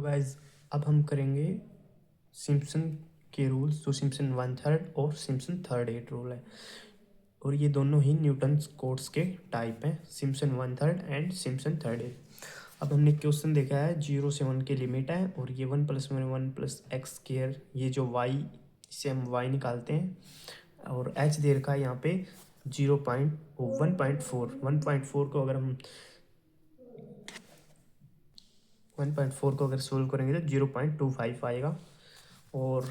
Guys अब हम करेंगे सिम्पसन के रूल्स, जो सिम्पसन 1/3 और सिम्पसन 3/8 रूल है, और ये दोनों ही न्यूटन कोट्स के टाइप हैं, सिम्पसन 1/3 एंड सिम्पसन 3/8। अब हमने क्वेश्चन देखा है 0 से 1 की लिमिट है, और ये 1 + 1 + x², ये जो y से हम y निकालते हैं, और h दे रखा है यहाँ पे 1.4 को अगर हम 1.4 को अगर सोल्व करेंगे तो 0.25 आएगा। और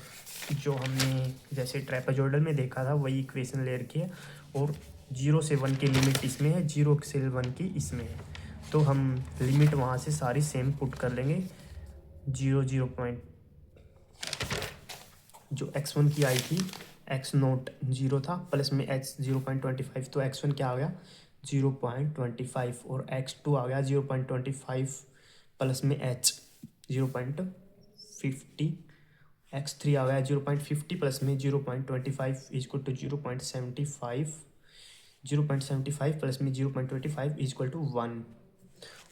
जो हमने जैसे ट्रेपेजॉइडल में देखा था वही इक्वेशन ले रखी है, और 0 से 1 की लिमिट इसमें है, 0 से 1 की इसमें है, तो हम लिमिट वहाँ से सारी सेम पुट कर लेंगे। 0 पॉइंट जो x1 की आई थी, x0 0 था, प्लस में h 0.25, तो x1 क्या आ गया 0.25, और x2 आ गया 0.25 प्लस में h 0.50, x3 आ गया 0.50 प्लस में 0.25 इजक्वल टू 0.75, 0.75 प्लस में 0.25 इजक्वल टू 1।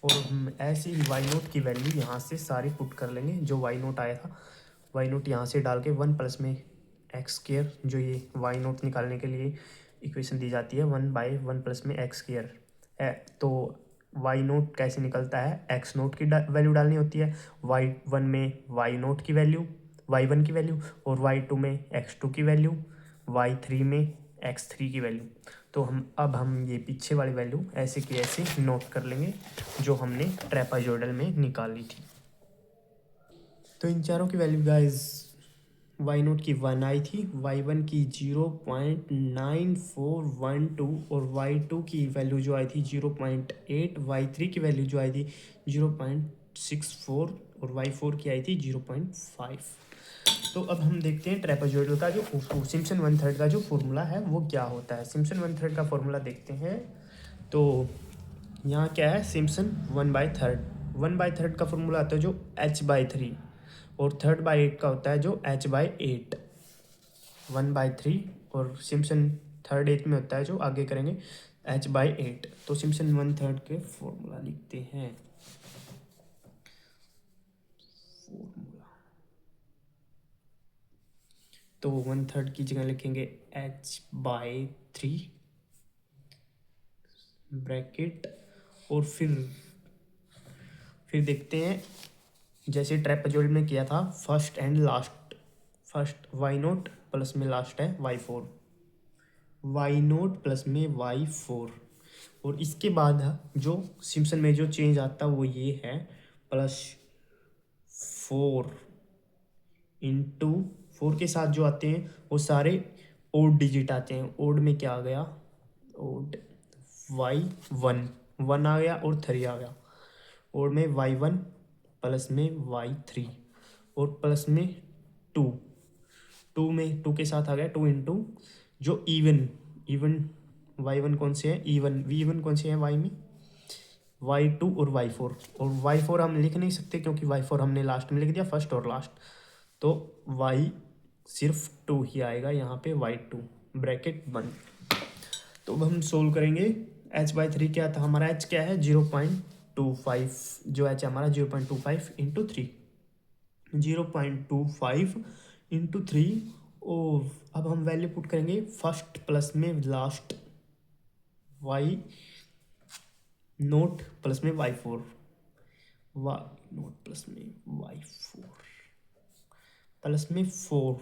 और हम ऐसे ही वाई नोट की वैल्यू यहाँ से सारी पुट कर लेंगे। जो वाई नोट आया था, वाई नोट यहाँ से डाल के 1 प्लस में x², जो ये वाई नोट निकालने के लिए इक्वेशन दी जाती है 1/1 प्लस में x² है, तो वाई नोट कैसे निकलता है, x0 की वैल्यू डालनी होती है, y1 में वाई नोट की वैल्यू, y1 की वैल्यू, और y2 में x2 की वैल्यू, y3 में x3 की वैल्यू। तो हम ये पीछे वाली वैल्यू ऐसे की ऐसे नोट कर लेंगे जो हमने ट्रेपेजॉइडल में निकाली थी। तो इन चारों की वैल्यू गाइज, y0 की 1 आई थी, y1 की 0.9412, और y2 की वैल्यू जो आई थी 0.8, y3 की वैल्यू जो आई थी 0.64, और y4 की आई थी 0.5। तो अब हम देखते हैं ट्रेपेजॉइडल का जो सिम्पसन 1/3 का जो फॉर्मूला है वो क्या होता है। सिम्पसन 1/3 का फॉर्मूला देखते हैं। तो यहाँ क्या है, सिम्पसन 1/3, 1/3 का फॉर्मूला आता है जो h/3, और 3/8 का होता है जो h/8। 1/3 और सिम्पसन 3/8 में होता है जो आगे करेंगे h/8। तो सिम्पसन 1/3 के फॉर्मूला लिखते हैं। तो 1/3 की जगह लिखेंगे h/3 ब्रैकेट, और फिर देखते हैं जैसे ट्रेपेजॉइडल में किया था, first and last. First y0 plus में लास्ट है y4, y0 प्लस में y4, और इसके बाद जो सिम्पसन में जो चेंज आता है वो ये है +4 इंटू 4 के साथ जो आते हैं वो सारे ओड डिजिट आते हैं। ओड में क्या आ गया, ओड y1 1 आ गया और 3 आ गया, और में y1 प्लस में y3, और प्लस में 2, 2 में 2 के साथ आ गया 2 इंटू जो इवन y1 कौन से है, v1 कौन से है y में, y2 और y4, और y4 हम लिख नहीं सकते क्योंकि y4 हमने लास्ट में लिख दिया, फर्स्ट और लास्ट, तो y सिर्फ 2 ही आएगा यहाँ पे, y2 ब्रैकेट बंद। तो अब हम सोल्व करेंगे। h/3 क्या था हमारा, h क्या है 0.25, जो h हमारा 0.25 इंटू 3, 0.25 इंटू 3, और अब हम वैल्यू पुट करेंगे फर्स्ट प्लस में लास्ट, y0 प्लस में y4, y0 प्लस में y4 प्लस में 4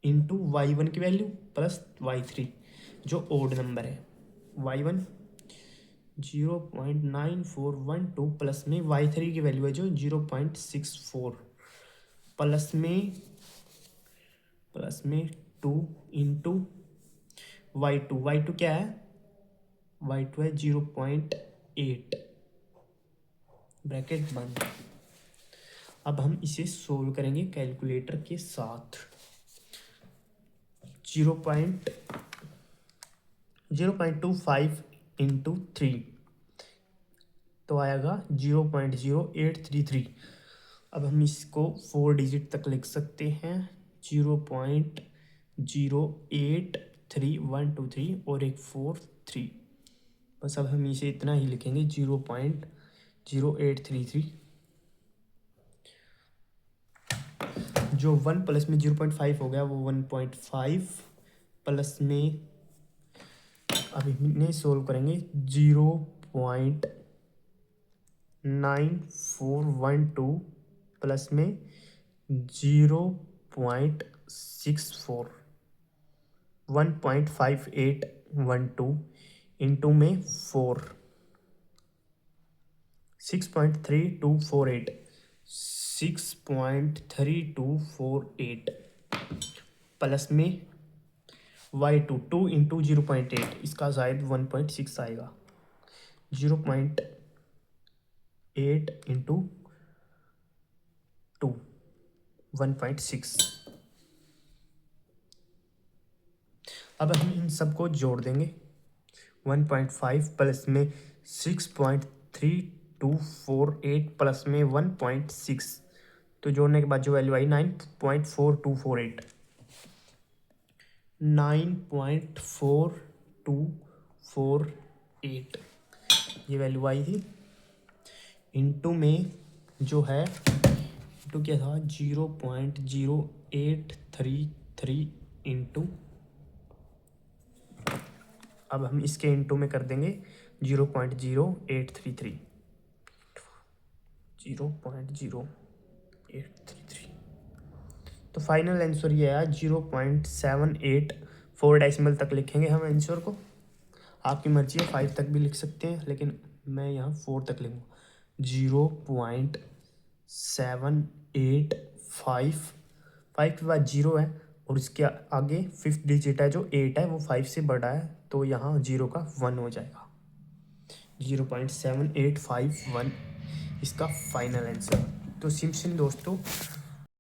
इंटू y1 की वैल्यू प्लस y3 जो ओड नंबर है, y1 0.9412 प्लस में y3 की वैल्यू है जो 0.64, प्लस में 2 इंटू y2 क्या है, y2 है 0.8 ब्रैकेट बंद। अब हम इसे सोल्व करेंगे कैलकुलेटर के साथ। 0.25 इंटू 3 तो आएगा 0.0833। अब हम इसको 4 डिजिट तक लिख सकते हैं, 0.083123 और एक 4 3। बस अब हम इसे इतना ही लिखेंगे 0.0833, जो 1 प्लस में 0.5 हो गया वो 1.5 प्लस में, अभी इन्हें सोल्व करेंगे, 0.9412 प्लस में 0.64, 1.5812 इंटू में 4, 6.3248, 6.3248 प्लस में y2, 2 इंटू 0.8, इसका शायद 1.6 आएगा, 0.8 इंटू 2, 1.6। अब हम इन सबको जोड़ देंगे, 1.5 प्लस में 6.3248 प्लस में 1.6, तो जोड़ने के बाद जो वैल्यू आई 9.4248, 9.4248 ये वैल्यू आई थी। इंटू में जो है, इंटू क्या था, 0.0833 इंटू, अब हम इसके इंटू में कर देंगे 0.0833, 0.0833, तो फाइनल आंसर ये आया 0.784 डेसिमल तक लिखेंगे हम आंसर को। आपकी मर्जी है 5 तक भी लिख सकते हैं, लेकिन मैं यहाँ 4 तक लिखूँगा। 0.785, 5 के बाद 0 है और इसके आगे 5th डिजिट है जो 8 है, वो 5 से बड़ा है, तो यहाँ 0 का 1 हो जाएगा। 0.7851 इसका फाइनल आंसर। तो सिंपल दोस्तों